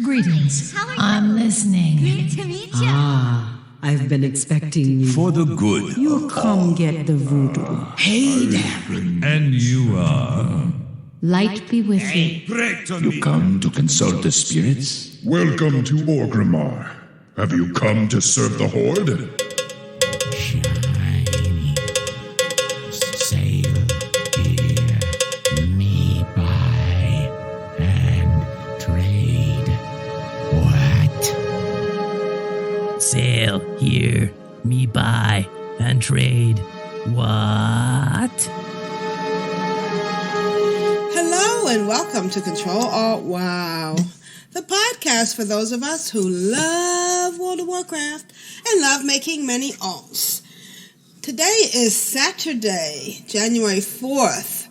Greetings. I'm listening. Good to meet you. I've been expecting you. For the good. You come get the voodoo. Hey there. And you are? Light be with you. You come to consult the spirits? Welcome to Orgrimmar. Have you come to serve the Horde? Shiny. Sail here. Me buy and trade. What? Sail here, me buy and trade. What? Hello and welcome to Control Alt WoW, the podcast for those of us who love World of Warcraft and love making many alts. Today is Saturday, January 4th,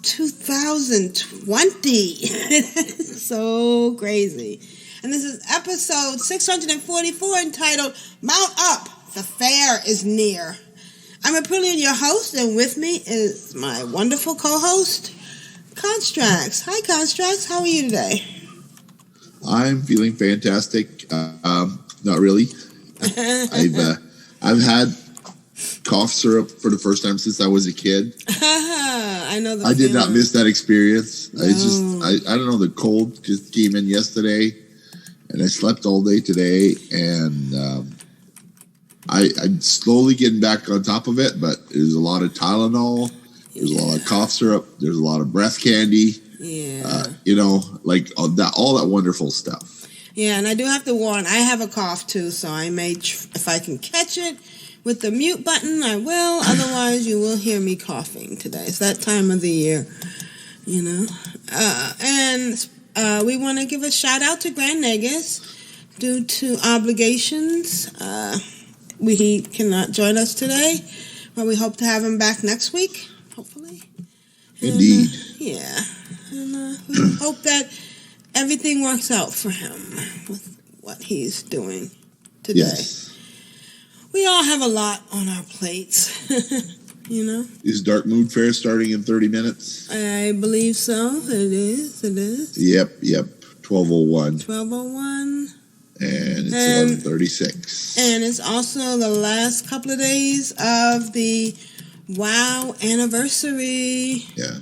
2020. So crazy. And this is episode 644 entitled Mount Up, the Fair is Near. I'm Aprillian, your host, and with me is my wonderful co-host, Constrax. Hi, Constrax. How are you today? I'm feeling fantastic. Not really. I've had cough syrup for the first time since I was a kid. I know the I did not feeling. miss that experience. No. I don't know. The cold just came in yesterday, and I slept all day today, and I'm slowly getting back on top of it. But there's a lot of Tylenol. There's a lot of cough syrup. There's a lot of breath candy. Yeah. Like all that wonderful stuff. Yeah, and I do have to warn, I have a cough too, so I may, if I can catch it with the mute button, I will. Otherwise, you will hear me coughing today. It's that time of the year, you know. And we want to give a shout out to Grand Negus. Due to obligations, he cannot join us today, but we hope to have him back next week, hopefully. Indeed. Yeah. And we hope that everything works out for him with what he's doing today. Yes. We all have a lot on our plates, you know. Is Dark Moon Fair starting in 30 minutes? I believe so. It is. Yep. 12:01. 12:01. And it's 11:36. And it's also the last couple of days of the WoW anniversary. Yeah.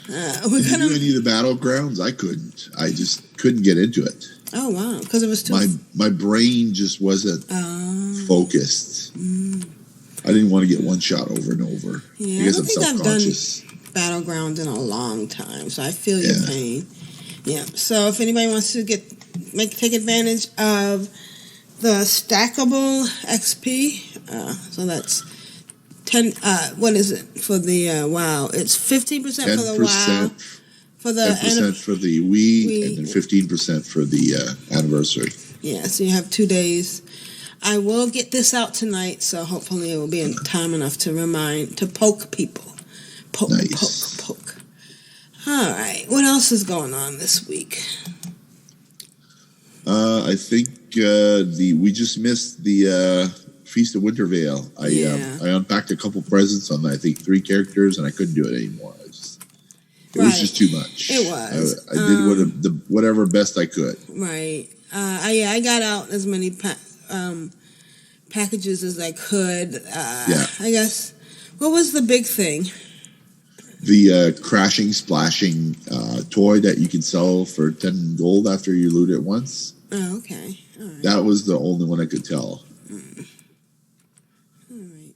We're Did gonna you do any of the battlegrounds? I couldn't. I just couldn't get into it. Oh wow, because it was too. My brain just wasn't focused. I didn't want to get one shot over and over because I'm self-conscious. I've done battlegrounds in a long time, so I feel your pain. Yeah. So if anybody wants to take advantage of the stackable XP, so that's 10. What is it for the WoW? It's 15% for the WoW. For the 10% for the Wii, and then 15% for the anniversary. Yeah, so you have 2 days. I will get this out tonight, so hopefully it will be in time enough to poke people. Poke. All right, what else is going on this week? I think we just missed the Feast of Winter Veil. I unpacked a couple presents on I think 3 characters, and I couldn't do it anymore. It was just too much. It was. I did whatever best I could. Right. I got out as many packages as I could. I guess. What was the big thing? The crashing, splashing toy that you can sell for 10 gold after you loot it once. Oh, okay. All right. That was the only one I could tell. All right.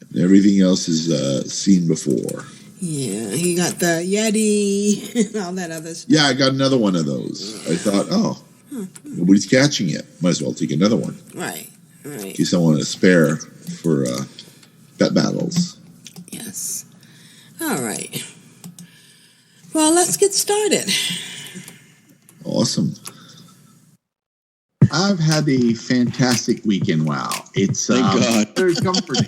And everything else is seen before. Yeah, he got the Yeti and all that other stuff. Yeah, I got another one of those. I thought, nobody's catching it. Might as well take another one. Right. In case I want to spare for pet battles. Yes. All right. Well, let's get started. Awesome. I've had a fantastic weekend. Wow. It's very comforting.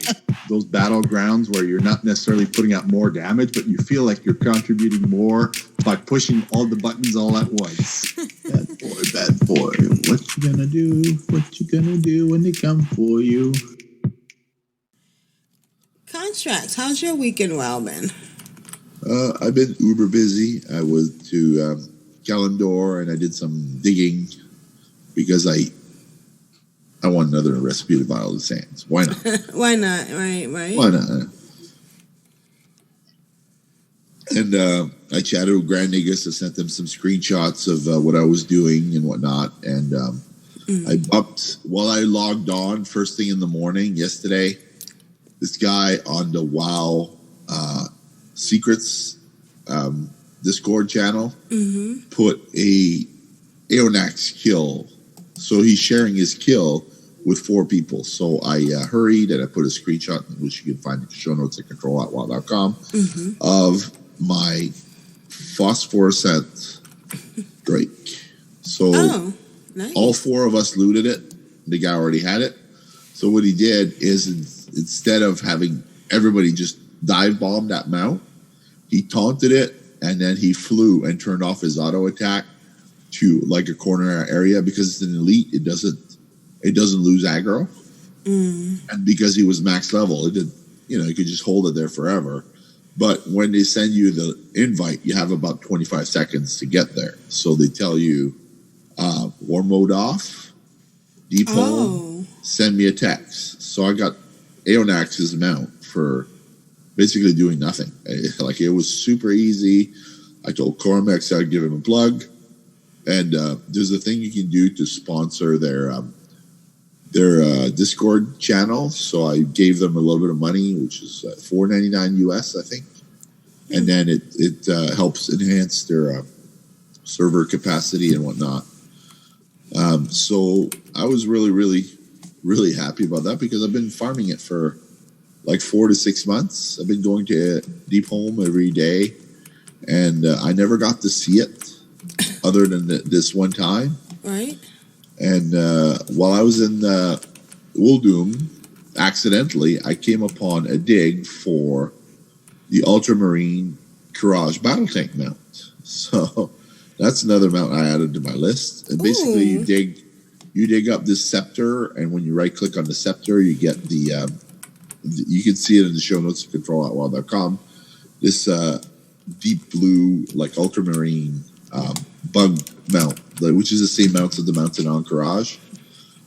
Those battlegrounds where you're not necessarily putting out more damage, but you feel like you're contributing more by pushing all the buttons all at once. Bad boy. What you gonna do? What you gonna do when they come for you? Contracts. How's your weekend, WoW been? I've been uber busy. I was to Kalimdor, and I did some digging because I want another recipe to Vial of the Sands. Why not? Why not? Right. Why not? And I chatted with Grand Negus. I sent them some screenshots of what I was doing and whatnot. And I bumped, while I logged on first thing in the morning yesterday, this guy on the WoW Secrets Discord channel put a Aeonax kill. So he's sharing his kill with 4 people. So I hurried and I put a screenshot, which you can find in the show notes at Ctrl@WoW.com, of my phosphorescent Drake. So nice. all 4 of us looted it. The guy already had it. So what he did is instead of having everybody just dive bomb that mount, he taunted it and then he flew and turned off his auto attack to like a corner area because it's an elite. It doesn't lose aggro. And because he was max level, it did, you could just hold it there forever. But when they send you the invite, you have about 25 seconds to get there. So they tell you, war mode off, deep home, send me a text. So I got Aeonax's mount for basically doing nothing. It was super easy. I told Cormax I'd give him a plug. And there's a thing you can do to sponsor their Discord channel. So I gave them a little bit of money, which is $4.99 US, I think. And then it helps enhance their server capacity and whatnot. So I was really, really, really happy about that because I've been farming it for like 4 to 6 months. I've been going to Deep Home every day, and I never got to see it other than this one time. Right. And while I was in Uldum, accidentally, I came upon a dig for the Ultramarine Courage battle tank mount. So that's another mount I added to my list. And basically, you dig up this scepter, and when you right click on the scepter, you get the you can see it in the show notes at Ctrl@WoW.com. This deep blue, like ultramarine bug mount, which is the same mount as the mounted on Courage,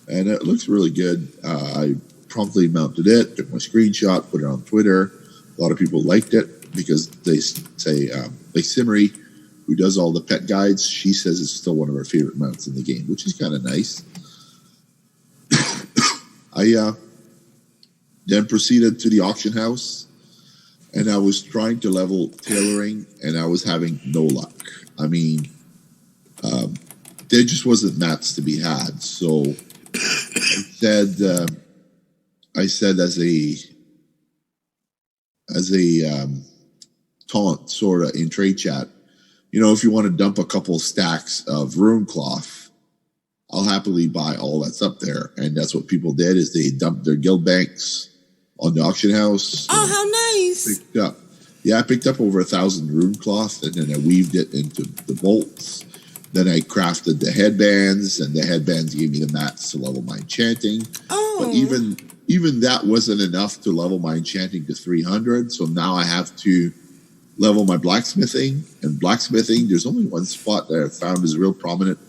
and it looks really good. I promptly mounted it, took my screenshot, put it on Twitter. A lot of people liked it because they say, like Simmery, who does all the pet guides, she says it's still one of her favorite mounts in the game, which is kind of nice. I then proceeded to the auction house, and I was trying to level tailoring, and I was having no luck. I mean, there just wasn't mats to be had. So I said as a taunt, sort of in trade chat, if you want to dump a couple stacks of rune cloth, I'll happily buy all that's up there. And that's what people did, is they dumped their guild banks on the auction house. Oh, how nice. I picked up over 1,000 rune cloth, and then I weaved it into the bolts. Then I crafted the headbands, and the headbands gave me the mats to level my enchanting. But even that wasn't enough to level my enchanting to 300. So now I have to level my blacksmithing. And blacksmithing, there's only one spot that I found is real prominent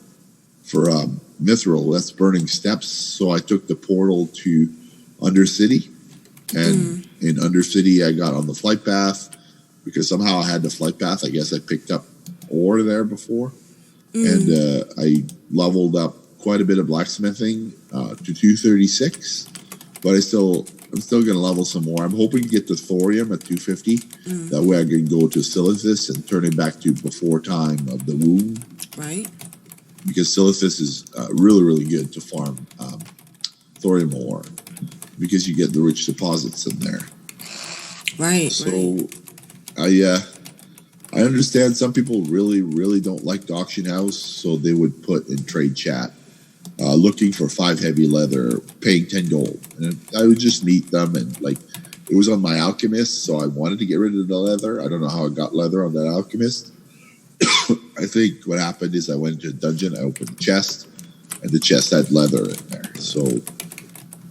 for Mithril. That's Burning Steps. So I took the portal to Undercity. And in Undercity, I got on the flight path because somehow I had the flight path. I guess I picked up ore there before. And I leveled up quite a bit of blacksmithing to 236. But I'm still going to level some more. I'm hoping to get to thorium at 250. That way I can go to Silithus and turn it back to before time of the womb. Right. Because Silithus is really, really good to farm thorium ore, because you get the rich deposits in there. Right. So I understand some people really, really don't like the auction house, so they would put in trade chat, looking for 5 heavy leather, paying 10 gold. And I would just meet them, and it was on my alchemist, so I wanted to get rid of the leather. I don't know how I got leather on that alchemist. I think what happened is I went into a dungeon, I opened the chest, and the chest had leather in there. So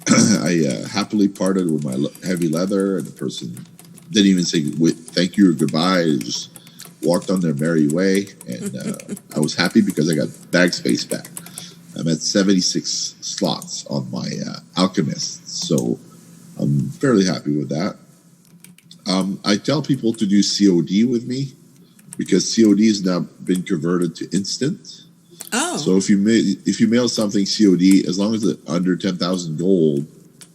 I happily parted with my heavy leather, and the person didn't even say thank you or goodbye. It just walked on their merry way, and I was happy because I got bag space back. I'm at 76 slots on my Alchemist, so I'm fairly happy with that. I tell people to do COD with me because COD has now been converted to instant. Oh. So if you mail something COD, as long as it's under 10,000 gold,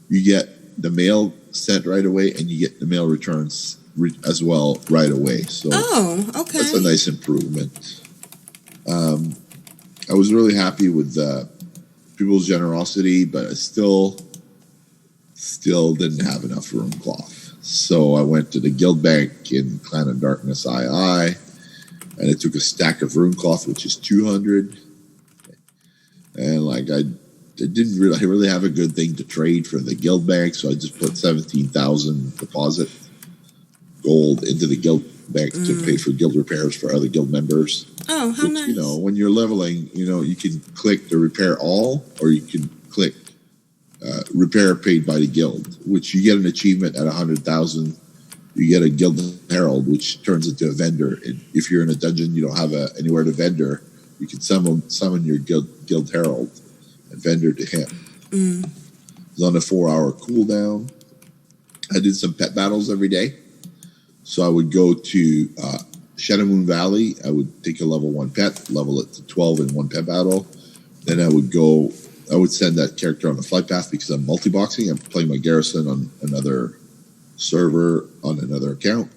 you get the mail sent right away, and you get the mail returns as well right away. So okay. That's a nice improvement. I was really happy with people's generosity, but I still didn't have enough room cloth. So I went to the guild bank in Clan of Darkness II, and I took a stack of rune cloth, which is 200. And like I didn't really have a good thing to trade for the guild bank, so I just put 17,000 deposit gold into the guild bank to pay for guild repairs for other guild members. Oh, how nice! You know, when you're leveling, you can click the repair all, or you can click repair paid by the guild, which you get an achievement at 100,000. You get a guild herald, which turns into a vendor. And if you're in a dungeon, you don't have anywhere to vendor, you can summon your guild herald and vendor to him. It's on a 4-hour cooldown. I did some pet battles every day. So I would go to Shadow Moon Valley. I would take a level 1 pet, level it to 12 in one pet battle. Then I would send that character on a flight path because I'm multi-boxing. I'm playing my garrison on another server on another account.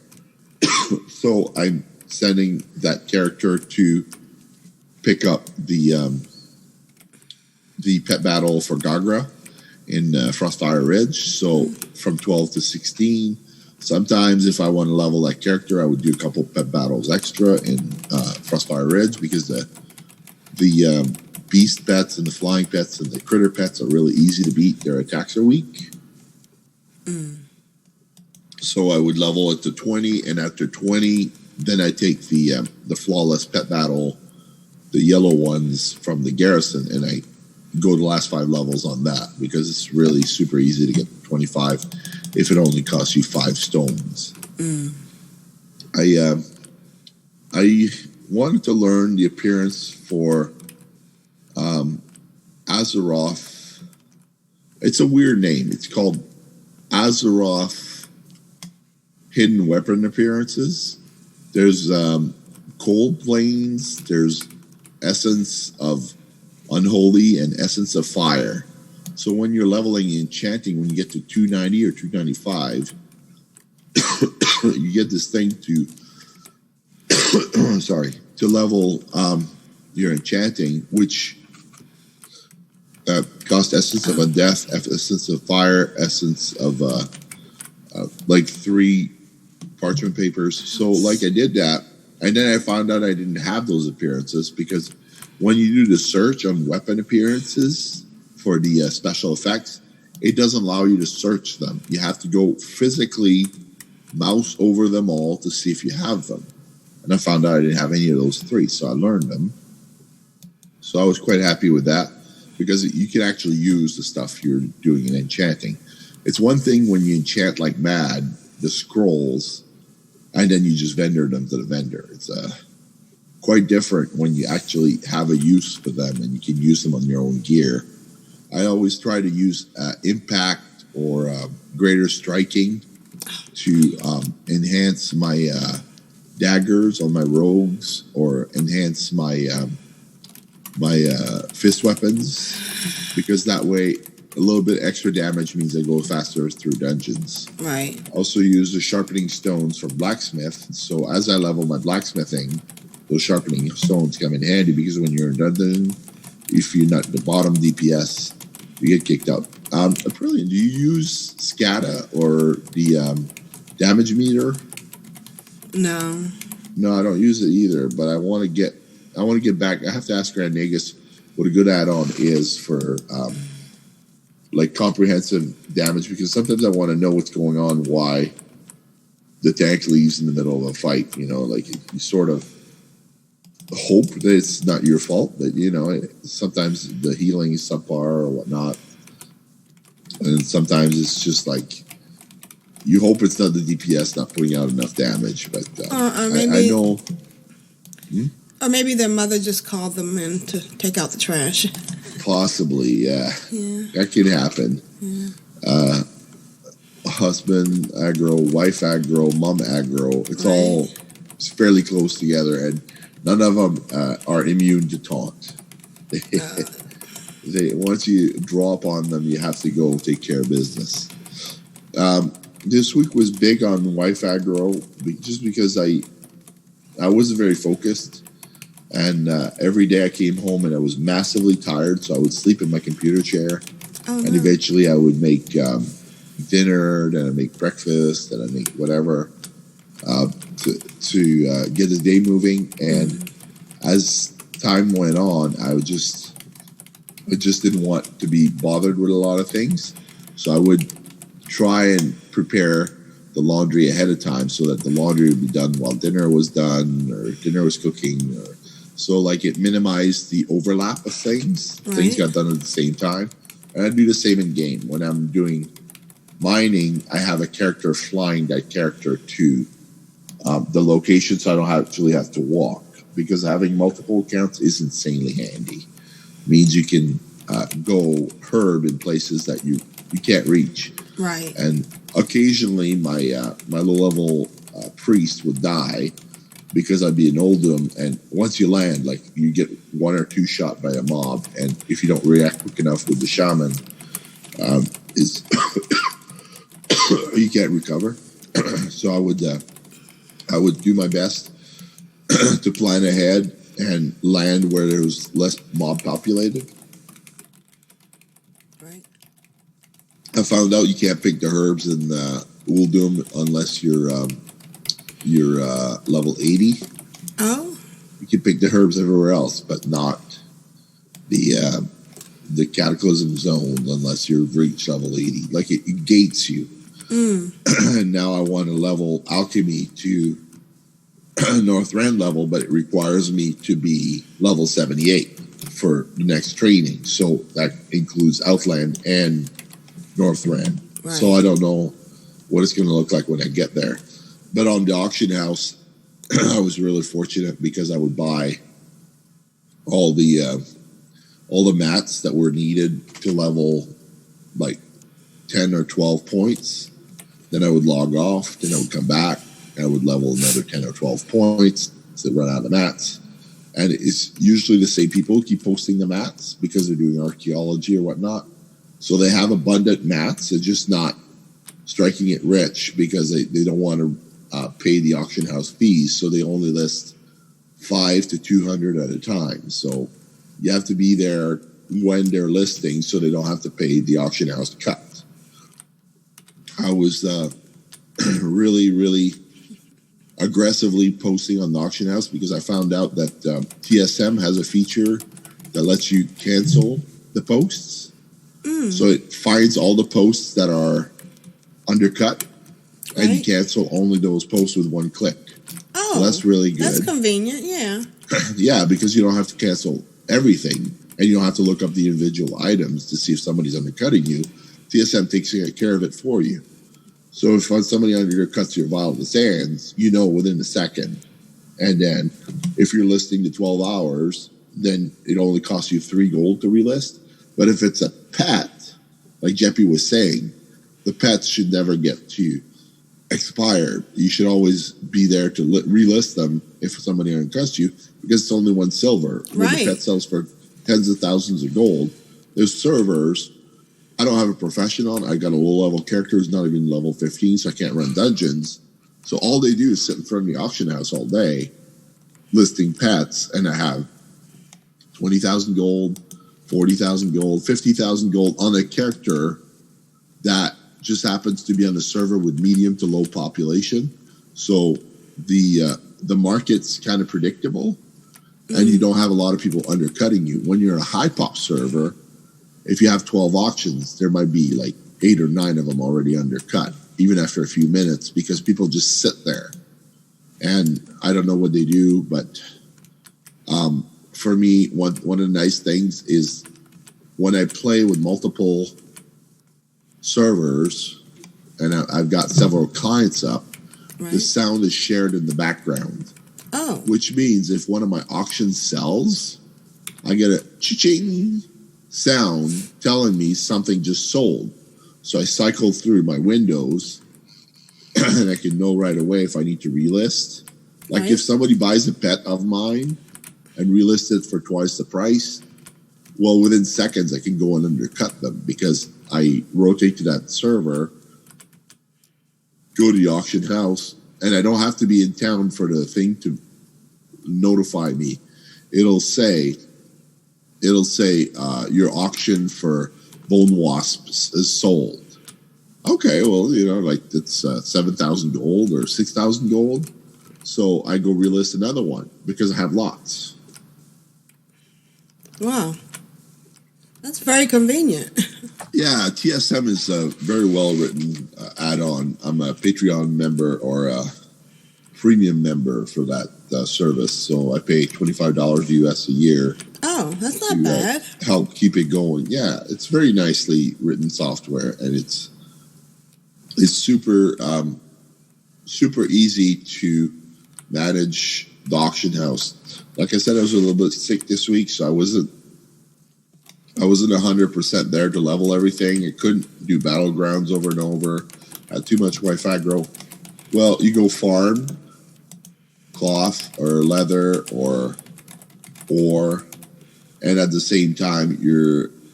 So I'm sending that character to pick up the pet battle for Gagra in Frostfire Ridge. So from 12 to 16. Sometimes if I want to level that character, I would do a couple pet battles extra in Frostfire Ridge because the beast pets and the flying pets and the critter pets are really easy to beat. Their attacks are weak. So I would level it to 20, and after 20, then I take the flawless pet battle, the yellow ones from the garrison, and I go the last 5 levels on that because it's really super easy to get 25 if it only costs you 5 stones. I wanted to learn the appearance for Azeroth. It's a weird name. It's called Azeroth Hidden Weapon Appearances. There's Cold Plains, there's Essence of Unholy, and Essence of Fire. So when you're leveling enchanting, when you get to 290 or 295, you get this thing to to level your enchanting, which cost Essence of Undeath, Essence of Fire, Essence of like 3 parchment papers. So like I did that, and then I found out I didn't have those appearances because when you do the search on weapon appearances for the special effects, it doesn't allow you to search them. You have to go physically mouse over them all to see if you have them. And I found out I didn't have any of those 3, so I learned them. So I was quite happy with that because you can actually use the stuff you're doing in enchanting. It's one thing when you enchant like mad, the scrolls, and then you just vendor them to the vendor. It's quite different when you actually have a use for them and you can use them on your own gear. I always try to use impact or greater striking to enhance my daggers on my rogues or enhance my fist weapons, because that way a little bit extra damage means I go faster through dungeons. Right. Also use the sharpening stones from blacksmith. So as I level my blacksmithing, those sharpening stones come in handy because when you're in dungeon, if you're not the bottom DPS, you get kicked out. Brilliant. Do you use SCADA or the damage meter? No. No, I don't use it either. But I want to get back. I have to ask Grand Nagus what a good add-on is for like comprehensive damage, because sometimes I want to know what's going on, why the tank leaves in the middle of a fight. You know, like you sort of hope that it's not your fault, but you know, sometimes the healing is subpar or whatnot, and sometimes it's just like you hope it's not the DPS not putting out enough damage, but I know. Or maybe their mother just called them in to take out the trash. Possibly, yeah. That could happen. Yeah. Husband aggro, wife aggro, mom aggro. It's all fairly close together, and none of them are immune to taunt. Once you draw upon them, you have to go take care of business. This week was big on wife aggro, just because I wasn't very focused, and every day I came home and I was massively tired, so I would sleep in my computer chair, and eventually I would make dinner, then I'd make breakfast, then I'd make whatever to get the day moving. And as time went on, I just didn't want to be bothered with a lot of things, so I would try and prepare the laundry ahead of time so that the laundry would be done while dinner was done or dinner was cooking, so like it minimized the overlap of things. Things got done at the same time. And I do the same in game. When I'm doing mining, I have a character flying that character to the location, so I don't actually have to walk, because having multiple accounts is insanely handy. It means you can go herb in places that you can't reach. Right. And occasionally my low-level priest would die because I'd be an oldum, and once you land, like, you get one or two shot by a mob, and if you don't react quick enough with the shaman, you can't recover. So I would do my best to plan ahead and land where there was less mob populated. I found out you can't pick the herbs in Uldum unless you're level 80. Oh. You can pick the herbs everywhere else, but not the Cataclysm Zone unless you've reached level 80. Like, it gates you. And now I want to level Alchemy to North Rand level, but it requires me to be level 78 for the next training. So that includes Outland and North Rand. Right. So I don't know what it's going to look like when I get there. But on the auction house, I was really fortunate because I would buy all the mats that were needed to level like 10 or 12 points. Then I would log off. Then I would come back. And I would level another 10 or 12 points to run out of mats. And it's usually the same people who keep posting the mats because they're doing archaeology or whatnot. So they have abundant mats. They're just not striking it rich because they don't want to pay the auction house fees. So they only list 5 to 200 at a time. So you have to be there when they're listing so they don't have to pay the auction house cut. I was really, really aggressively posting on the auction house because I found out that TSM has a feature that lets you cancel the posts. So it finds all the posts that are undercut, and you cancel only those posts with one click. Oh, so that's really good. That's convenient, yeah. Yeah, because you don't have to cancel everything, and you don't have to look up the individual items to see if somebody's undercutting you. TSM takes care of it for you. So if somebody undercuts your Vial of the Sands, you know within a second. And then if you're listing to 12 hours, then it only costs you 3 gold to relist. But if it's a pet, like Jeppy was saying, the pets should never get to expire. You should always be there to relist them if somebody undercuts you, because it's only 1 silver. When the pet sells for tens of thousands of gold, there's servers. I don't have a profession on. I got a low-level character who's not even level 15, so I can't run dungeons. So all they do is sit in front of the auction house all day, listing pets, and I have 20,000 gold, 40,000 gold, 50,000 gold on a character that just happens to be on a server with medium to low population. So the market's kind of predictable, and you don't have a lot of people undercutting you. When you're a high pop server, if you have 12 auctions, there might be like 8 or 9 of them already undercut, even after a few minutes, because people just sit there. And I don't know what they do, but for me, one of the nice things is when I play with multiple servers, and I've got several clients up, Right. the sound is shared in the background. Oh. Which means if one of my auctions sells, I get a cha-ching sound telling me something just sold. So I cycle through my windows and I can know right away if I need to relist. Like Right. if somebody buys a pet of mine and relist it for twice the price, well, within seconds I can go and undercut them because I rotate to that server, go to the auction house, and I don't have to be in town for the thing to notify me. It'll say your auction for bone wasps is sold. Okay, well, like it's 7,000 gold or 6,000 gold. So I go relist another one because I have lots. Wow. That's very convenient. Yeah, TSM is a very well written add-on. I'm a Patreon member or a premium member for that service, so I pay $25 US a year. Oh, that's not bad. Help keep it going. Yeah, it's very nicely written software, and it's super super easy to manage the auction house. Like I said, I was a little bit sick this week, so I wasn't 100% there to level everything. I couldn't do battlegrounds over and over. I had too much Wi-Fi growth. Well, you go farm cloth or leather or ore, and at the same time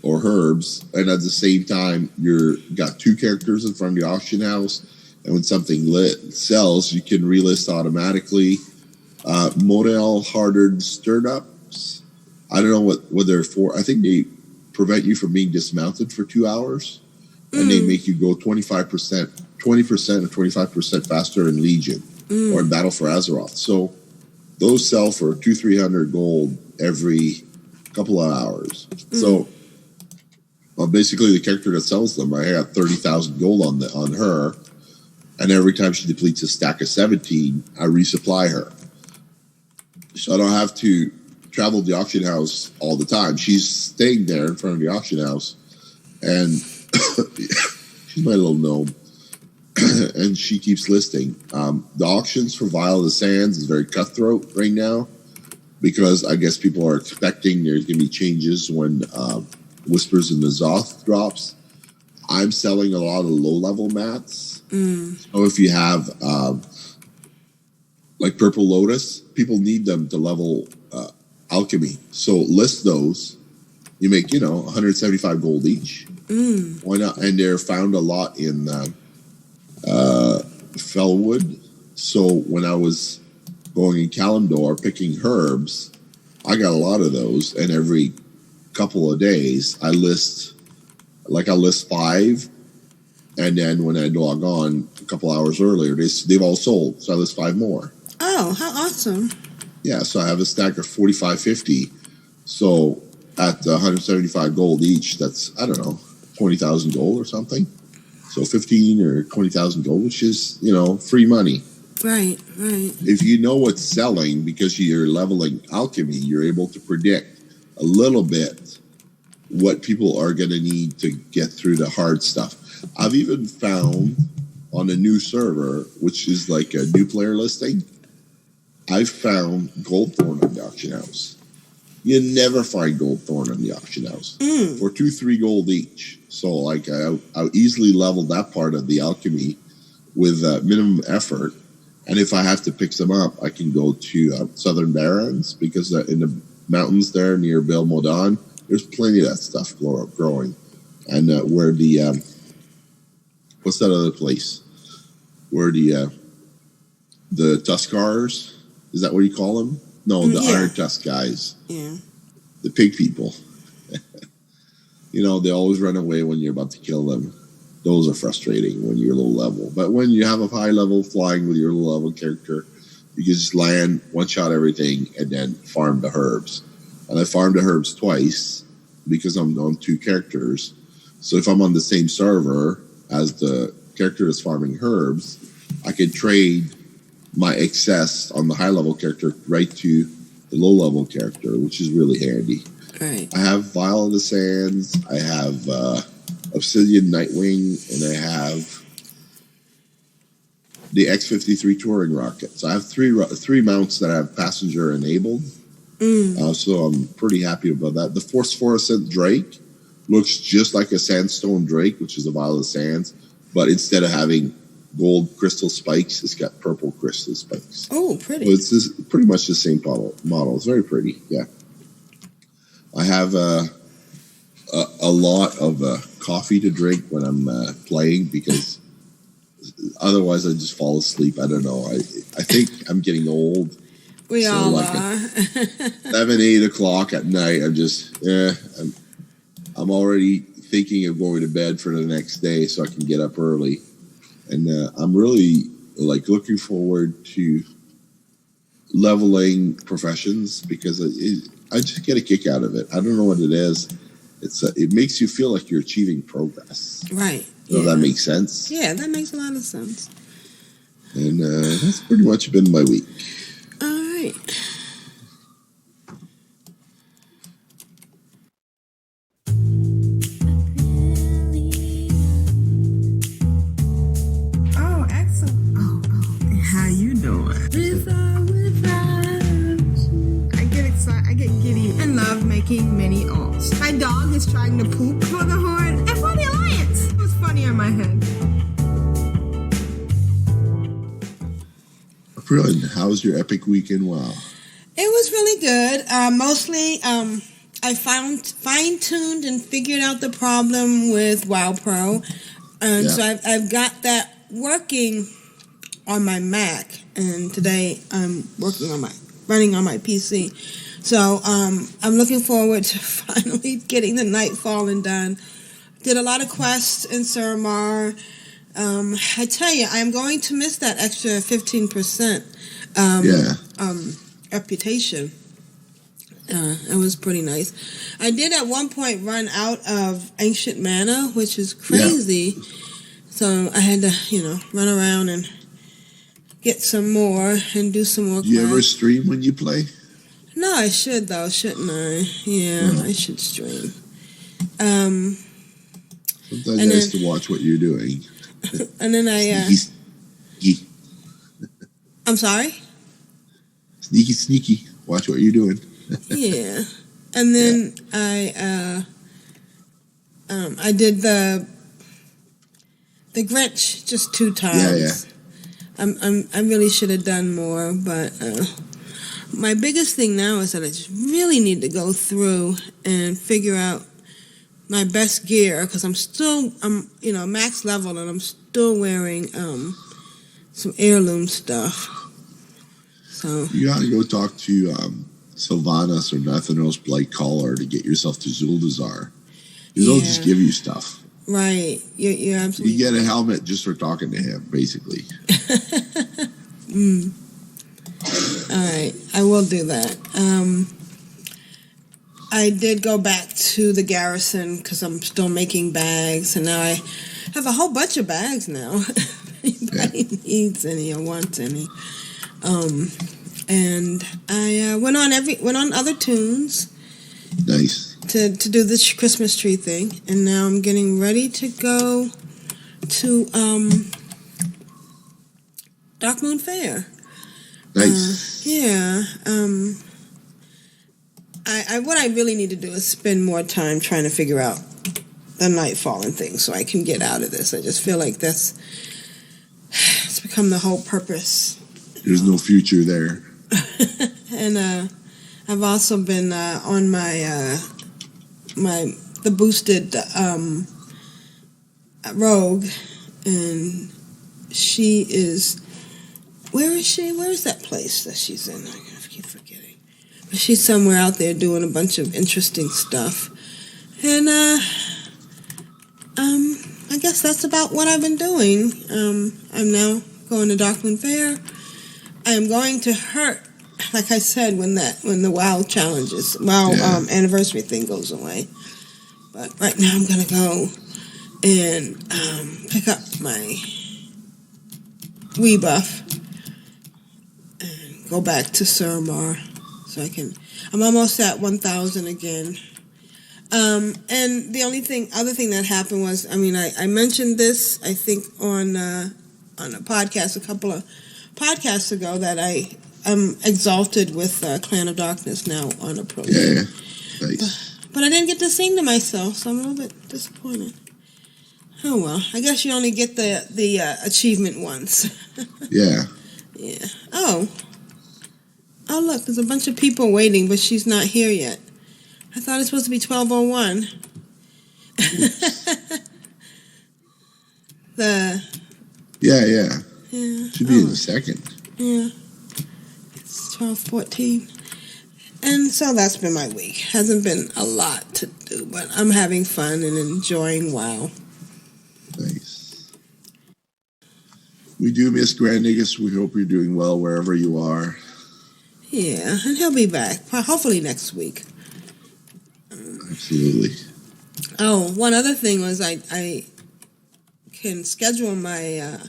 or herbs, and at the same time you're got two characters in front of the auction house, and when something sells, you can relist automatically. Model hardened stirrups. I don't know what they're for. I think they prevent you from being dismounted for 2 hours, and they make you go 20% or 25% faster in Legion or in Battle for Azeroth. So those sell for 200-300 gold every couple of hours. So basically, the character that sells them, I have 30,000 gold on her, and every time she depletes a stack of 17, I resupply her. So I don't have to travel the auction house all the time. She's staying there in front of the auction house, and she's my little gnome, and she keeps listing. The auctions for Vial of the Sands is very cutthroat right now because I guess people are expecting there's going to be changes when Whispers in the Zoth drops. I'm selling a lot of low-level mats. So if you have like Purple Lotus, people need them to level alchemy. So list those. You make, 175 gold each. Why not? And they're found a lot in Fellwood. So when I was going in Kalimdor picking herbs, I got a lot of those. And every couple of days, I list 5. And then when I log on a couple hours earlier, they've all sold. So I list 5 more. Oh, how awesome. Yeah, so I have a stack of 45.50. So at 175 gold each, that's, I don't know, 20,000 gold or something. So 15 or 20,000 gold, which is, free money. Right. If you know what's selling because you're leveling alchemy, you're able to predict a little bit what people are going to need to get through the hard stuff. I've even found on a new server, which is like a new player listing, I've found Goldthorn on the auction house. You never find Goldthorn on the auction house for 2-3 gold each. So like I'll easily level that part of the alchemy with minimum effort. And if I have to pick some up, I can go to Southern Barrens because in the mountains there near Bel Modan, there's plenty of that stuff growing. And where the what's that other place? Where the Tuskars, is that what you call them? No, the Iron Tusk guys. Yeah. The pig people. They always run away when you're about to kill them. Those are frustrating when you're low level. But when you have a high level flying with your low level character, you can just land, one-shot everything, and then farm the herbs. And I farmed the herbs twice because I'm on 2 characters. So if I'm on the same server as the character that's farming herbs, I can trade my excess on the high-level character right to the low-level character, which is really handy. Right. I have Vial of the Sands, I have Obsidian Nightwing, and I have the X-53 touring rocket. So I have three mounts that I have passenger enabled. So I'm pretty happy about that. The phosphorescent Drake looks just like a sandstone Drake, which is a vial of sands, but instead of having gold crystal spikes, it's got purple crystal spikes. Oh, pretty. So it's pretty much the same model. It's very pretty, yeah. I have a lot of coffee to drink when I'm playing, because otherwise I just fall asleep. I don't know. I think I'm getting old. We so all like are. 7-8 o'clock at night, I'm just I'm already thinking of going to bed for the next day so I can get up early. And I'm really like looking forward to leveling professions, because I just get a kick out of it. I don't know what it is. It makes you feel like you're achieving progress. Right. So that makes sense. Yeah, that makes a lot of sense. And that's pretty much been my week. All right. Oh, excellent. Oh, how you doing? I get excited. I get giddy and love making mini alts. My dog is trying to poop for the Horde and for the Alliance. It was funny in my head. Brilliant. How was your epic weekend? Wow. It was really good. Mostly, I fine-tuned and figured out the problem with WoW Pro. And so I've got that working on my Mac. And today I'm running on my PC. So I'm looking forward to finally getting the Nightfallen done. Did a lot of quests in Suramar. I tell you, I'm going to miss that extra 15% reputation. It was pretty nice. I did at one point run out of ancient mana, which is crazy. Yeah. So I had to, run around and get some more and do some more. Do you ever stream when you play? No, I should though, shouldn't I? Yeah, I should stream. Sometimes it's nice to watch what you're doing. And then Sneaky. I'm sorry? Sneaky. Watch what you're doing. Yeah. And then I did the Grinch just 2 times. Yeah. I really should have done more, but my biggest thing now is that I just really need to go through and figure out my best gear, because I'm max level, and I'm still wearing some heirloom stuff. So you gotta go talk to Sylvanas or Nathanos Blightcaller to get yourself to Zuldazar. They'll just give you stuff. Right. You're absolutely. You get a helmet just for talking to him, basically. All right, I will do that. I did go back to the garrison because I'm still making bags, and now I have a whole bunch of bags now. If anybody needs any or wants any. And I went on other tunes. Nice. To do this Christmas tree thing, and now I'm getting ready to go to Dark Moon Fair. Nice. What I really need to do is spend more time trying to figure out the Nightfallen thing so I can get out of this. I just feel like it's become the whole purpose. There's no future there. And I've also been on my the boosted rogue, and she is. Where is she? Where is that place that she's in? I keep forgetting. But she's somewhere out there doing a bunch of interesting stuff. And I guess that's about what I've been doing. I'm now going to Darkmoon Fair. I am going to hurt, like I said, when the WoW anniversary thing goes away. But right now I'm gonna go and pick up my Wii buff and go back to Suramar so I can. I'm almost at 1,000 again. And the other thing that happened was, I mentioned this, I think, on on a podcast a couple of podcasts ago that I'm exalted with Clan of Darkness now on approach. Yeah, nice. But I didn't get to sing to myself, so I'm a little bit disappointed. Oh well, I guess you only get the achievement once. Yeah. Yeah. Oh look, there's a bunch of people waiting, but she's not here yet. I thought it's supposed to be 12:01. Yeah. Yeah. Should be in a second. Yeah. It's 12:14. And so that's been my week. Hasn't been a lot to do, but I'm having fun and enjoying WoW. Nice. We do miss Grandigus. We hope you're doing well wherever you are. Yeah, and he'll be back, hopefully next week. Absolutely. Oh, one other thing was I can schedule my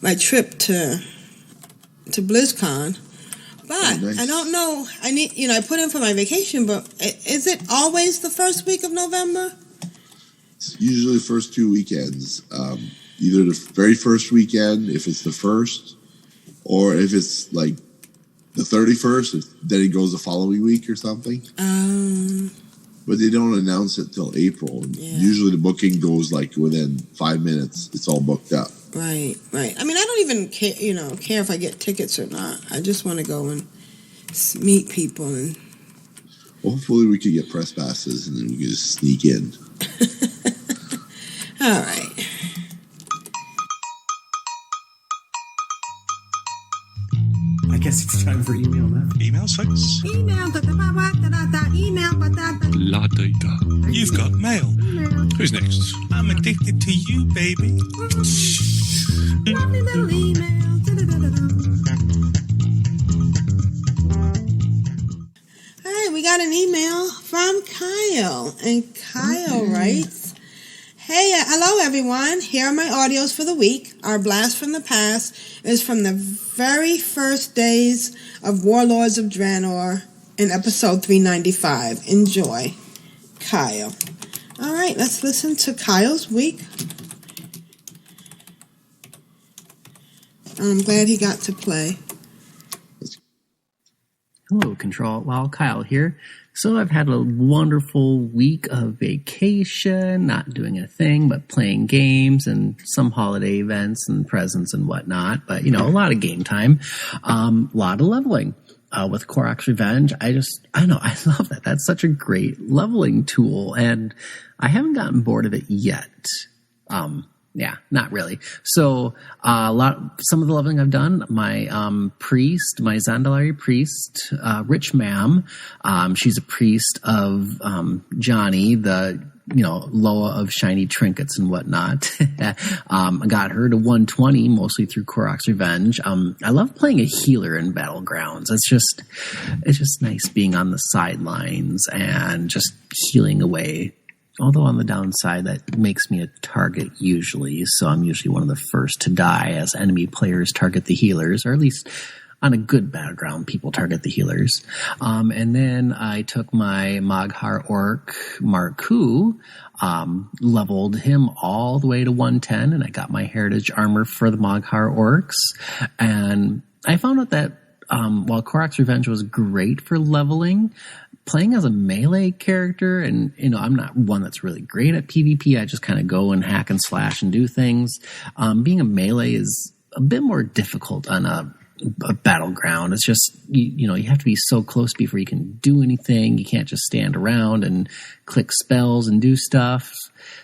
my trip to BlizzCon, but nice. I don't know. I put in for my vacation, but is it always the first week of November? It's usually the first 2 weekends. Either the very first weekend, if it's the first, or if it's like the 31st, then it goes the following week or something. But they don't announce it till April. Yeah. Usually the booking goes like within 5 minutes. It's all booked up. Right. I mean, I don't even care if I get tickets or not. I just want to go and meet people. And hopefully we could get press passes and then we can just sneak in. All right. I guess it's time for email now. Email, folks? Email. La data. You've got mail. Who's next? I'm addicted to you, baby. Lovely little email. All right, we got an email from Kyle. And Kyle writes, Hey, hello everyone. Here are my audios for the week. Our blast from the past is from the very first days of Warlords of Draenor in episode 395. Enjoy. Kyle. All right, let's listen to Kyle's week. I'm glad he got to play. Hello, Control. Well, Kyle here. So I've had a wonderful week of vacation, not doing a thing, but playing games and some holiday events and presents and whatnot. But, a lot of game time, a lot of leveling. With Korok's Revenge, I love that. That's such a great leveling tool, and I haven't gotten bored of it yet. Yeah, not really. So, some of the leveling I've done, my priest, my Zandalari priest, Rich Mam, she's a priest of Johnny, the Loa of shiny trinkets and whatnot. I got her to 120, mostly through Korok's Revenge. I love playing a healer in Battlegrounds. It's just nice being on the sidelines and just healing away. Although on the downside, that makes me a target usually, so I'm usually one of the first to die as enemy players target the healers, or at least on a good battleground, people target the healers. And then I took my Maghar Orc Marku, leveled him all the way to 110, and I got my heritage armor for the Maghar Orcs. And I found out that while Korok's Revenge was great for leveling, playing as a melee character, and I'm not one that's really great at PvP. I just kind of go and hack and slash and do things. Being a melee is a bit more difficult on a battleground. It's just you have to be so close before you can do anything. You can't just stand around and click spells and do stuff.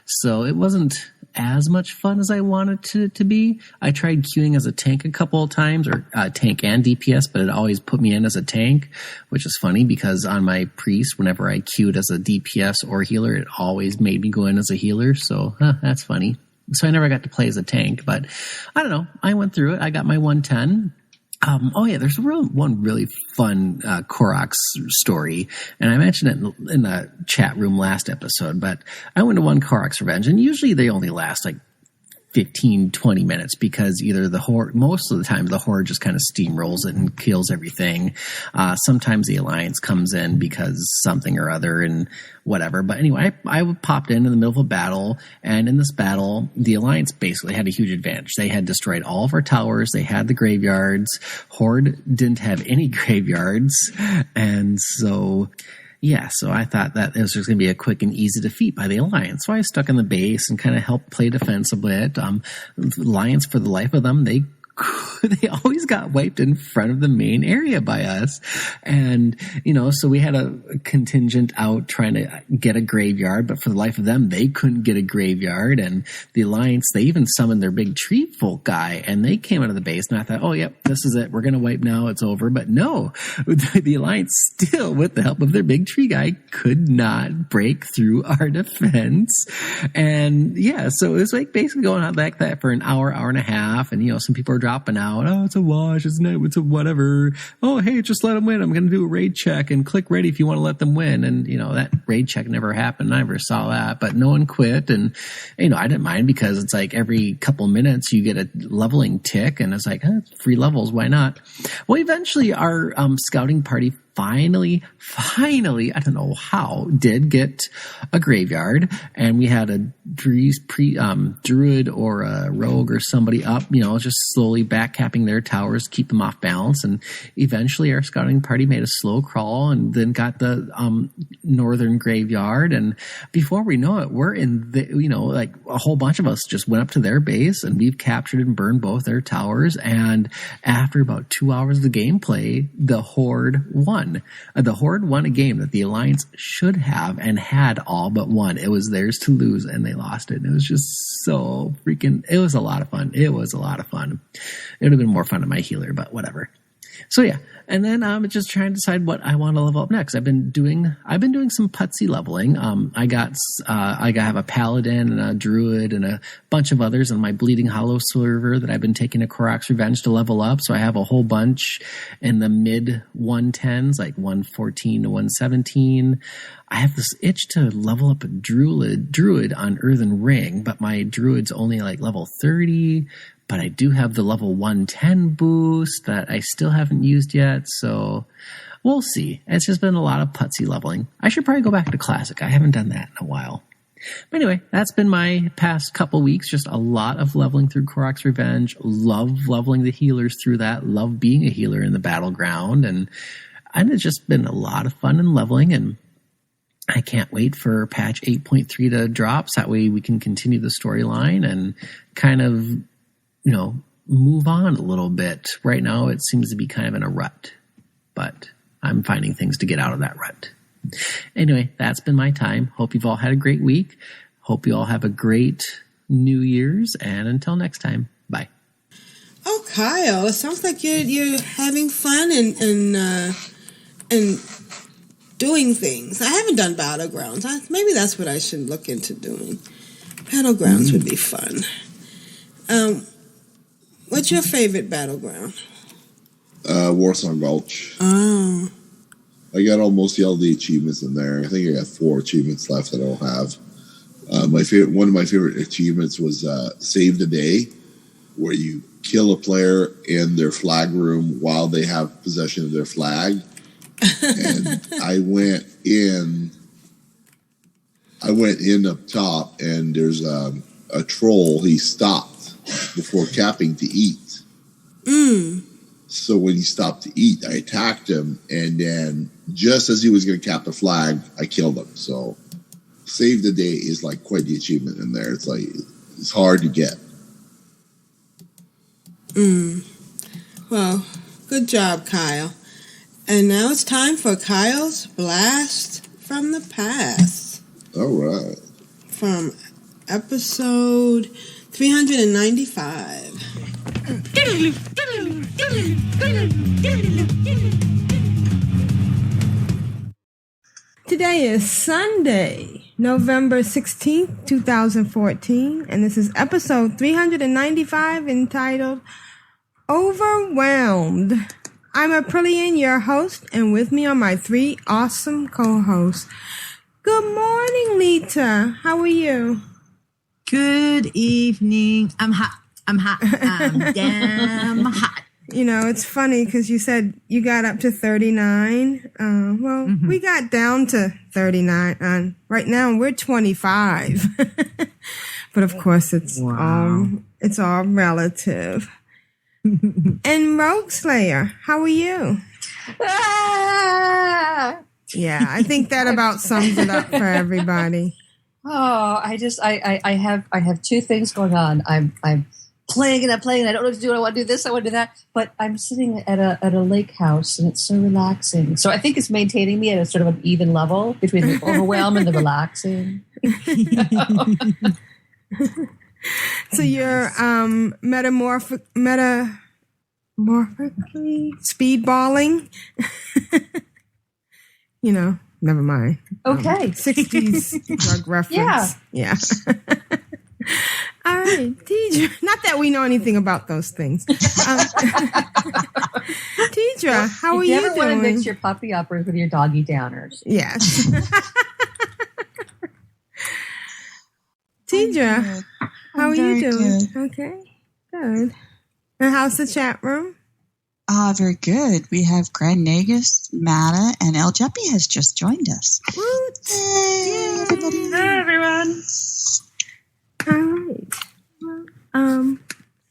So it wasn't as much fun as I wanted it to be. I tried queuing as a tank a couple of times, or tank and DPS, but it always put me in as a tank, which is funny because on my priest, whenever I queued as a DPS or healer, it always made me go in as a healer. So that's funny. So I never got to play as a tank, but I don't know. I went through it. I got my 110. There's one really fun Korok's story, and I mentioned it in the chat room last episode, but I went to one Korok's Revenge, and usually they only last like 15, 20 minutes because either the horde, most of the time, the horde just kind of steamrolls it and kills everything. Sometimes the alliance comes in because something or other and whatever. But anyway, I popped in the middle of a battle, and in this battle, the alliance basically had a huge advantage. They had destroyed all of our towers. They had the graveyards. Horde didn't have any graveyards. And so... yeah, so I thought that it was just going to be a quick and easy defeat by the Alliance. So I stuck in the base and kind of helped play defense a bit. Alliance, for the life of them, they always got wiped in front of the main area by us. And, so we had a contingent out trying to get a graveyard, but for the life of them, they couldn't get a graveyard. And the Alliance, they even summoned their big tree folk guy, and they came out of the base, and I thought, oh, yep, this is it. We're going to wipe now. It's over. But no, the Alliance still, with the help of their big tree guy, could not break through our defense. And yeah, so it was like basically going out like that for an hour, hour and a half. And, some people are dropping out. Oh, it's a wash. It's a whatever. Oh, hey, just let them win. I'm going to do a raid check and click ready if you want to let them win. And, that raid check never happened. I never saw that, but no one quit. And, I didn't mind because it's like every couple minutes you get a leveling tick, and it's like, it's free levels. Why not? Well, eventually our scouting party finally, I don't know how, did get a graveyard, and we had a druid or a rogue or somebody up, just slowly backcapping their towers, keep them off balance. And eventually our scouting party made a slow crawl and then got the northern graveyard. And before we know it, we're in the, like a whole bunch of us just went up to their base, and we've captured and burned both their towers. And after about 2 hours of the gameplay, the Horde won. The Horde won a game that the Alliance should have and had all but won. It was theirs to lose, and they lost it. And it was just so freaking, it was a lot of fun. It would have been more fun to my healer, but whatever. So yeah. And then I'm just trying to decide what I want to level up next. I've been doing some putsy leveling. I have a paladin and a druid and a bunch of others on my Bleeding Hollow server that I've been taking to Korok's Revenge to level up. So I have a whole bunch in the mid 110s, like 114 to 117. I have this itch to level up a druid on Earthen Ring, but my druid's only like level 30. But I do have the level 110 boost that I still haven't used yet, so we'll see. It's just been a lot of putsy leveling. I should probably go back to Classic. I haven't done that in a while. But anyway, that's been my past couple weeks. Just a lot of leveling through Korok's Revenge. Love leveling the healers through that. Love being a healer in the battleground. And it's just been a lot of fun in leveling, and I can't wait for patch 8.3 to drop, so that way we can continue the storyline and kind of move on a little bit. Right now, it seems to be kind of in a rut, but I'm finding things to get out of that rut. Anyway, that's been my time. Hope you've all had a great week. Hope you all have a great New Year's, and until next time, bye. Oh, Kyle, it sounds like you're having fun and doing things. I haven't done Battlegrounds. Maybe that's what I should look into doing. Battlegrounds would be fun. What's your favorite battleground? Warsong Gulch. Oh. I got almost all the achievements in there. I think I got 4 achievements left that I don't have. One of my favorite achievements was Save the Day, where you kill a player in their flag room while they have possession of their flag. And I went in up top, and there's a troll. He stopped before capping to eat. So when he stopped to eat, I attacked him, and then just as he was going to cap the flag, I killed him. So Save the Day is like quite the achievement in there. It's like, it's hard to get. Well, good job, Kyle. And now it's time for Kyle's Blast from the Past. All right. From episode 395. Today is Sunday, November 16th, 2014, and this is episode 395 entitled Overwhelmed. I'm Aprillian, your host, and with me are my 3 awesome co-hosts. Good morning, Lita. How are you? Good evening. I'm hot. I'm damn hot. You know, it's funny because you said you got up to 39. We got down to 39. Right now we're 25. But of course it's all relative. And Rogue Slayer, how are you? Yeah, I think that about sums it up for everybody. Oh, I have two things going on. I'm playing and I'm playing. I don't know what to do. I want to do this. I want to do that. But I'm sitting at a lake house and it's so relaxing. So I think it's maintaining me at a sort of an even level between the overwhelm and the relaxing. So you're metamorphically speedballing. You know, never mind. Okay. 60s drug reference. Yeah. All right, Deidre. Not that we know anything about those things. Deidre, how are you doing? You never want to mix your puppy uppers with your doggy downers. Yes. Deidre, how are you doing? Good. Okay, good. And how's the chat room? Very good. We have Grand Nagus, Matta, and El Jeppy has just joined us. Woot! Hey, everybody. Hi, everyone. All right.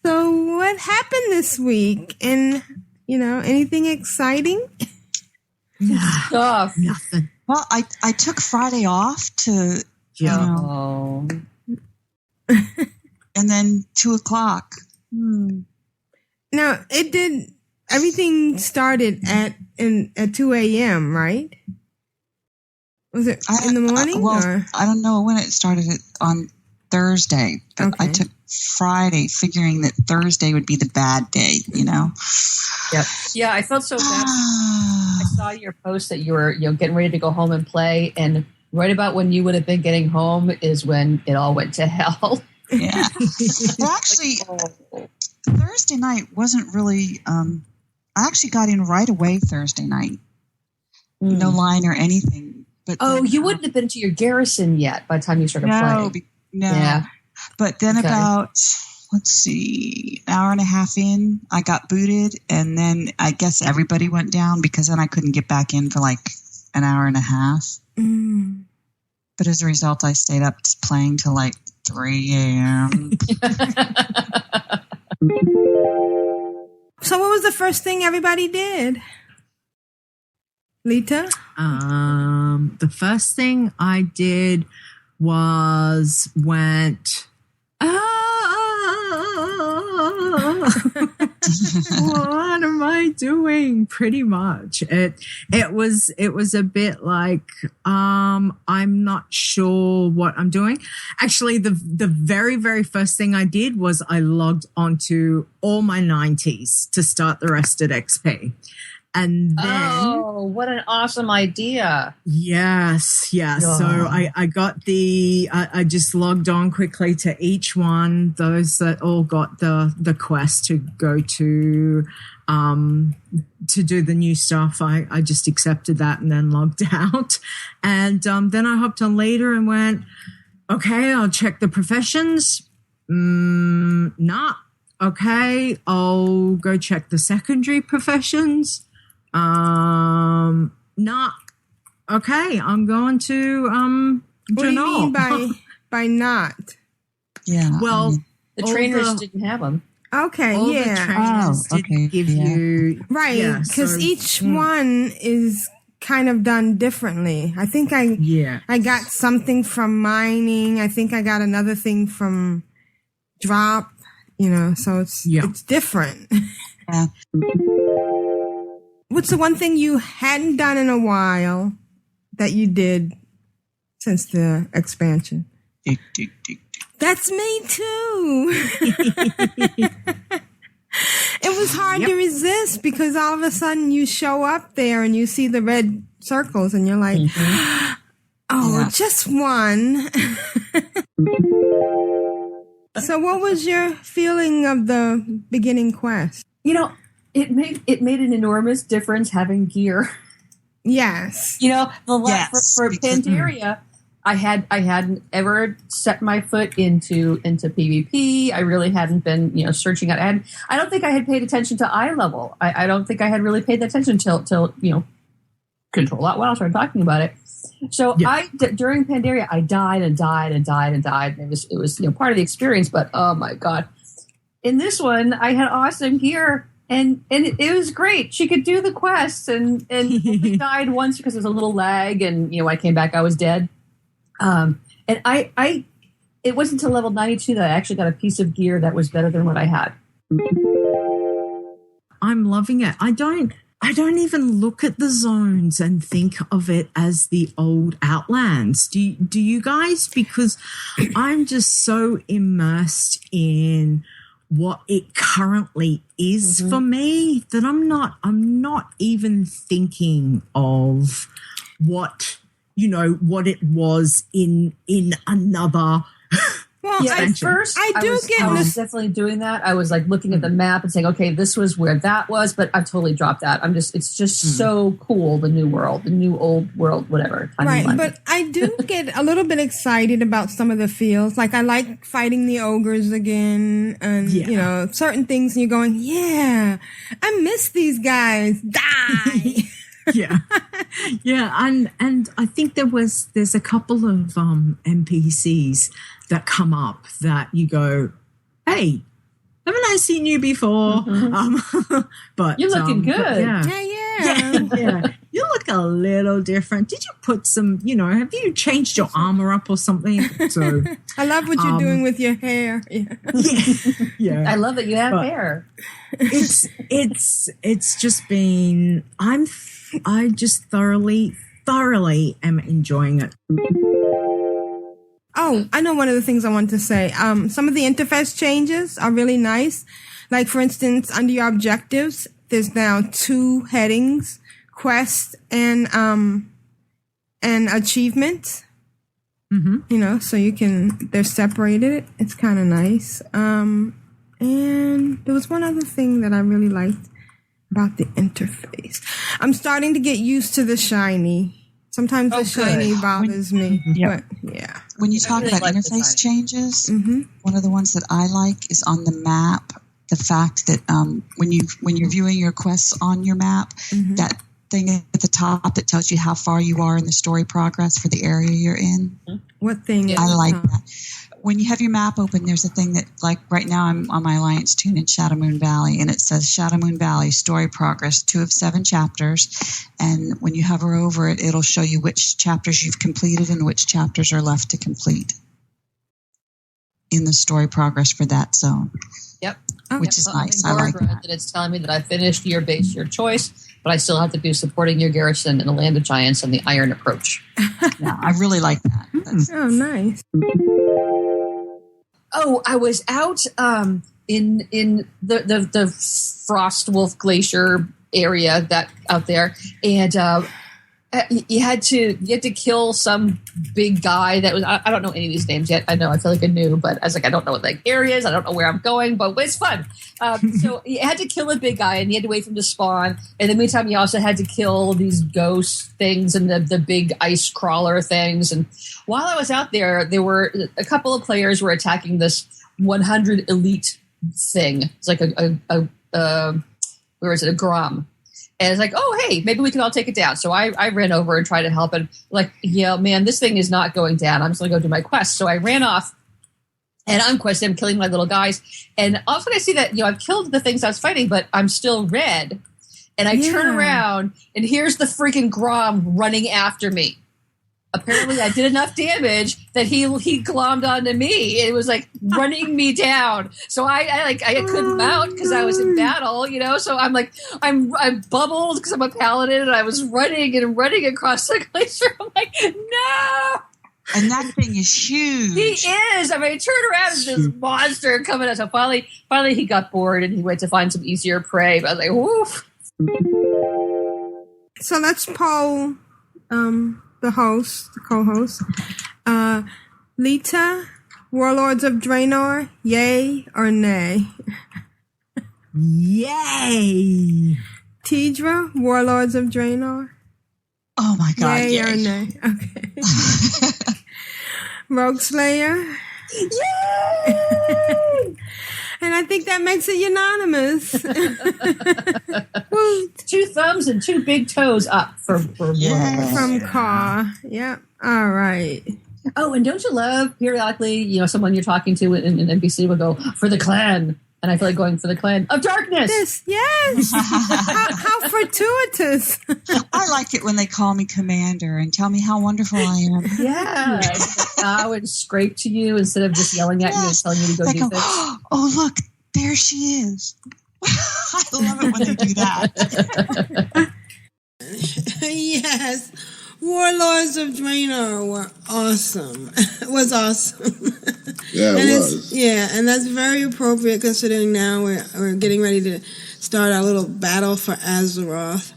So what happened this week? And, you know, anything exciting? Stuff. Nothing. Well, I took Friday off to, and then 2:00. Now, everything started at 2 a.m., right? Was it in the morning? I don't know when it started on Thursday, but I took Friday figuring that Thursday would be the bad day, you know? Yep. Yeah, I felt so bad. I saw your post that you were getting ready to go home and play, and right about when you would have been getting home is when it all went to hell. Yeah. Well, actually, Thursday night wasn't really... I actually got in right away Thursday night. No line or anything. But you wouldn't have been to your garrison yet by the time you started playing. No. Yeah. But then about, let's see, an hour and a half in, I got booted. And then I guess everybody went down because then I couldn't get back in for like an hour and a half. But as a result, I stayed up playing till like 3 a.m. So what was the first thing everybody did? Lita? The first thing I did was went, what am I doing? Pretty much. It was a bit like, I'm not sure what I'm doing. Actually, the very, very first thing I did was I logged onto all my 90s to start the rest at XP. And then, what an awesome idea. Yes. Yeah. Oh. So I got I just logged on quickly to each one, those that all got the quest to go to do the new stuff. I just accepted that and then logged out. And then I hopped on later and went, okay, I'll check the professions. Nah. Okay, I'll go check the secondary professions. Nah. Okay, I'm going to What do you mean by not? Yeah. Well, the trainers didn't have them. Okay, all the trainers didn't give you right, because each one is kind of done differently. I think I got something from mining. I think I got another thing from drop. You know, so it's different. Yeah. What's the one thing you hadn't done in a while that you did since the expansion? That's me too. It was hard to resist because all of a sudden you show up there and you see the red circles and you're like, just one. So what was your feeling of the beginning quest? You know, it made an enormous difference having gear. Yes. You know, for Pandaria, I hadn't ever set my foot into PvP. I really hadn't been, searching out. I don't think I had paid attention to eye level. I don't think I had really paid attention till Control Out WoW started talking about it. So during Pandaria, I died and died and died and died. And it was part of the experience. But oh my god, in this one, I had awesome gear. And it was great. She could do the quests and only died once because there was a little lag. And, when I came back, I was dead. And it wasn't until level 92 that I actually got a piece of gear that was better than what I had. I'm loving it. I don't even look at the zones and think of it as the old Outlands. Do you guys? Because I'm just so immersed in what it currently is for me that I'm not even thinking of what it was in another. Well, I was definitely doing that. I was like looking at the map and saying, okay, this was where that was, but I've totally dropped that. It's just so cool, the new world, the new old world, whatever. Right, but I do get a little bit excited about some of the feels. Like I like fighting the ogres again and, certain things and you're going, yeah, I miss these guys. Die! Yeah. And I think there's a couple of NPCs that come up that you go, hey, haven't I seen you before? But you're looking good. Yeah. You look a little different. Did you put some, have you changed your armor up or something? So I love what you're doing with your hair. Yeah. I love that you have hair. It's just been, I just thoroughly am enjoying it. Oh, I know one of the things I want to say. Some of the interface changes are really nice. Like, for instance, under your objectives, there's now 2 headings, quest and achievement. So they're separated. It's kind of nice. And there was one other thing that I really liked about the interface. I'm starting to get used to the shiny. Sometimes the shiny bothers me. But yeah. When you talk about interface changes, one of the ones that I like is on the map. The fact that when you're viewing your quests on your map, that thing at the top that tells you how far you are in the story progress for the area you're in. What thing? I like that. When you have your map open, there's a thing that, like right now I'm on my Alliance tune in Shadow Moon Valley, and it says Shadow Moon Valley story progress 2 of 7 chapters. And when you hover over it, it'll show you which chapters you've completed and which chapters are left to complete in the story progress for that zone. Yep. Which is nice. I like that. It's telling me that I finished your base, your choice, but I still have to do supporting your garrison in the Land of Giants and the Iron Approach. Yeah, I really like that. Oh, nice. Oh, I was out in the Frostwolf Glacier area that out there, and you had to kill some big guy that was I don't know any of these names yet. I feel like I knew, but I was like, I don't know what like areas, I don't know where I'm going, but it's fun. So you had to kill a big guy, and you had to wait for him to spawn. In the meantime, you also had to kill these ghost things and the big ice crawler things. And while I was out there were a couple of players were attacking this 100 elite thing. It's like where is it? A Grom. And it's like, oh, hey, maybe we can all take it down. So I ran over and tried to help. And like, man, this thing is not going down. I'm just going to go do my quest. So I ran off and I'm questing. I'm killing my little guys. And all of a sudden I see that, I've killed the things I was fighting, but I'm still red. And I turn around and here's the freaking Grom running after me. Apparently I did enough damage that he glommed onto me. It was like running me down. So I couldn't mount because I was in battle, So I'm like, I'm bubbled because I'm a paladin, and I was running across the glacier. I'm like, no. And that thing is huge. He is. I mean, I turned around and this monster coming out. So finally he got bored and he went to find some easier prey. But I was like, woof. So let's poll the co-host. Lita, Warlords of Draenor, yay or nay? Yay! Tidra, Warlords of Draenor? Oh my God, yay or nay? Okay. Rogue Slayer. Yay! And I think that makes it unanimous. 2 thumbs and 2 big toes up for From Car. Yep. All right. Oh, and don't you love periodically, someone you're talking to in NPC will go, for the clan. And I feel like going for the clan of darkness. Yes. How fortuitous. I like it when they call me commander and tell me how wonderful I am. Yeah. I would scrape to you instead of just yelling at you and telling you to go do things. Oh, look, there she is. I love it when they do that. Yes. Warlords of Draenor were awesome. It was awesome. Yeah, it was. And that's very appropriate considering now we're getting ready to start our little battle for Azeroth.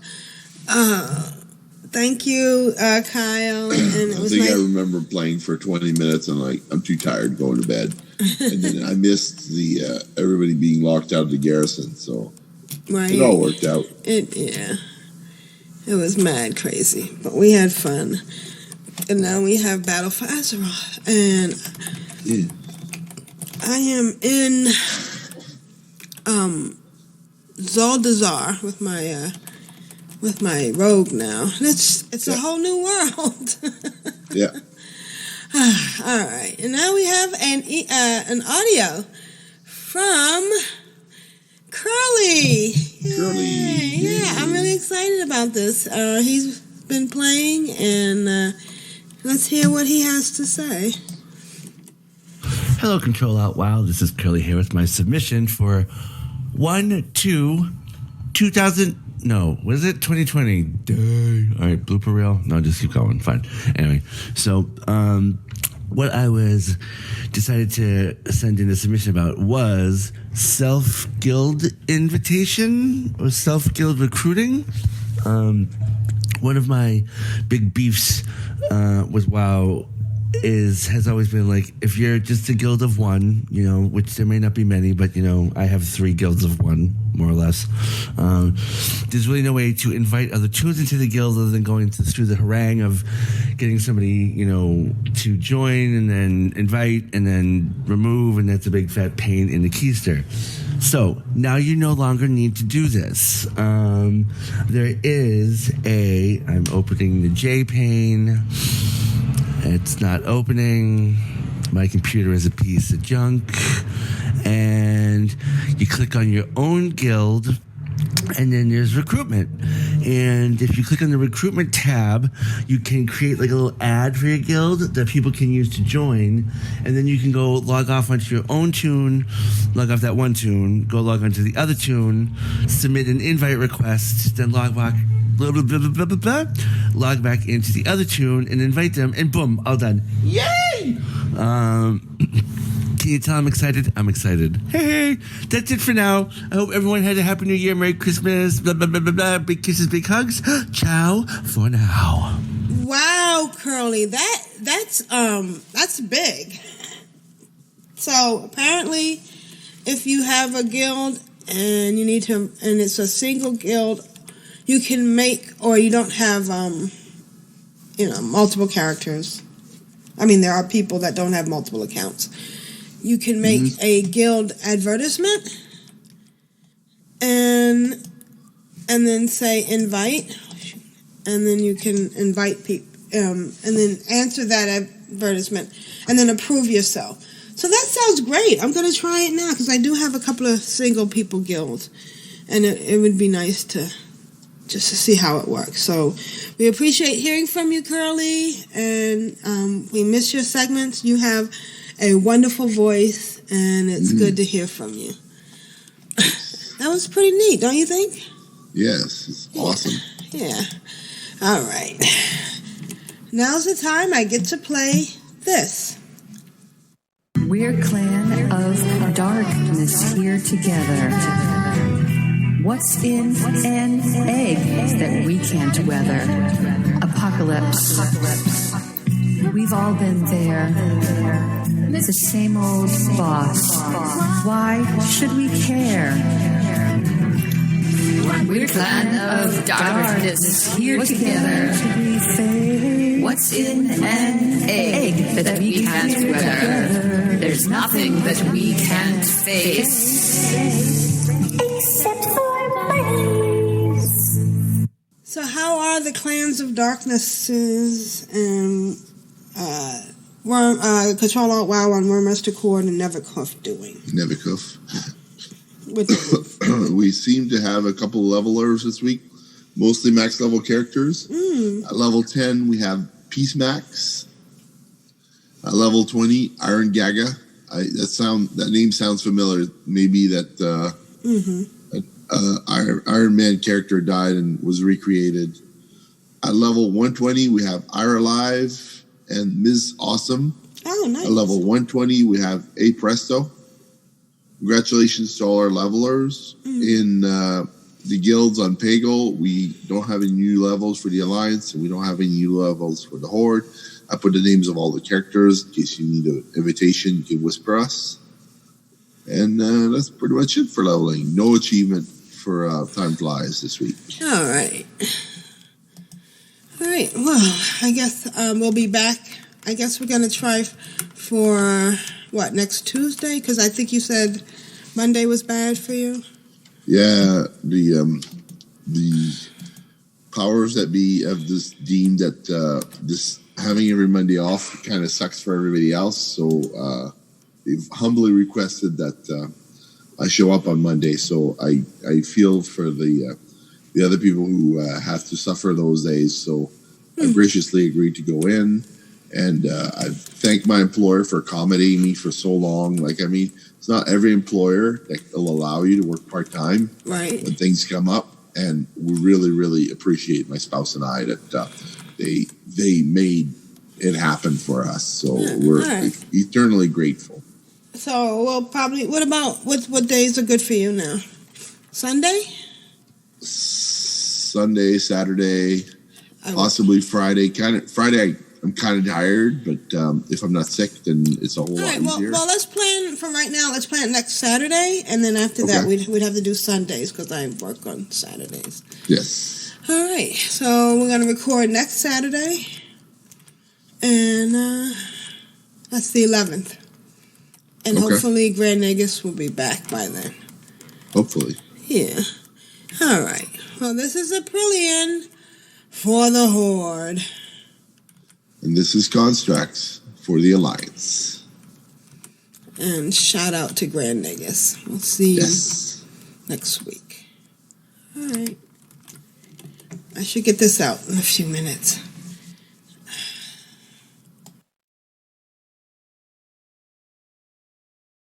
Thank you, Kyle. And it was I remember playing for 20 minutes and I'm too tired going to bed. And then I missed the everybody being locked out of the garrison, so it all worked out. It was mad crazy, but we had fun. And now we have Battle for Azeroth. And I am in Zaldazar with my rogue now. And it's a whole new world. Yeah. All right. And now we have an audio from Curly. Yeah, I'm really excited about this. He's been playing, and let's hear what he has to say. Hello, Control Out WoW. This is Curly here with my submission for 2020. Dang. All right, blooper reel. No, just keep going. Fine. Anyway, so what I was decided to send in a submission about was self-guild invitation or self-guild recruiting. One of my big beefs with WoW has always been if you're just a guild of one, which there may not be many, but I have 3 guilds of one, more or less. There's really no way to invite other tunes into the guild other than going through the harangue of getting somebody, to join and then invite and then remove, and that's a big fat pain in the keister. So now you no longer need to do this. There is I'm opening the J-pane. It's not opening. My computer is a piece of junk. And you click on your own guild, and then there's recruitment. And if you click on the recruitment tab, you can create a little ad for your guild that people can use to join. And then you can go log off onto your own tune, log off that one tune, go log onto the other tune, submit an invite request, then log back. Log back into the other tune and invite them, and boom, all done. Yay! Can you tell I'm excited? I'm excited. Hey, that's it for now. I hope everyone had a happy new year, Merry Christmas, blah, blah, blah, blah, blah. Big kisses, big hugs. Ciao for now. Wow, Curly, that's big. So apparently, if you have a guild and you need to, and it's a single guild, you can make, or you don't have, multiple characters. I mean, there are people that don't have multiple accounts. You can make a guild advertisement and then say invite, and then you can invite people, and then answer that advertisement, and then approve yourself. So that sounds great. I'm going to try it now because I do have a couple of single people guilds, and it would be nice to just to see how it works. So we appreciate hearing from you, Curly, and we miss your segments. You have a wonderful voice, and it's good to hear from you. That was pretty neat, don't you think? Yes, it's awesome. Yeah. All right. Now's the time I get to play this. We're clan of darkness here together. What's in an egg that we can't weather? Apocalypse. We've all been there. The same old boss. Why should we care? We're clan of darkness here together. We face What's in an egg that we can't weather? There's nothing that we can't face. Except for bunnies. So how are the Clans of Darknesses and Ctrl Alt WoW on Wormester Cord and Nevercuff doing? Nevercuff. We seem to have a couple levelers this week, mostly max level characters. At level 10, we have Peace Max. At level 20, Iron Gaga. That name sounds familiar. Maybe that Iron Man character died and was recreated. At level 120, we have Ira Alive and Ms. Awesome. Oh, nice. At level 120, we have A Presto. Congratulations to all our levelers. In the guilds on Pagel, we don't have any new levels for the Alliance, and we don't have any new levels for the Horde. I put the names of all the characters. In case you need an invitation, you can whisper us. And that's pretty much it for leveling. No achievement for Time Flies this week. All right. All right. Well, I guess we'll be back. I guess we're going to try for, next Tuesday? Because I think you said Monday was bad for you. Yeah, the powers that be have just deemed that this having every Monday off kind of sucks for everybody else. So they've humbly requested that I show up on Monday. So I feel for the other people who have to suffer those days. So I graciously agreed to go in. And I thank my employer for accommodating me for so long. It's not every employer that will allow you to work part-time when things come up. And we really, really appreciate my spouse and I that they made it happen for us. So we're eternally grateful. So we'll probably, what days are good for you now? Sunday, Saturday, possibly Friday. Friday, I'm kind of tired, but if I'm not sick, then it's a whole lot easier. Well, let's plan for right now. Let's plan next Saturday, and then after that, we'd have to do Sundays because I work on Saturdays. Yes. All right. So we're going to record next Saturday, and that's the 11th. And hopefully Grand Negus will be back by then. Hopefully. Yeah. All right. Well, this is Aprillian for the Horde. And this is Constructs for the Alliance. And shout out to Grand Negus. We'll see you next week. All right. I should get this out in a few minutes.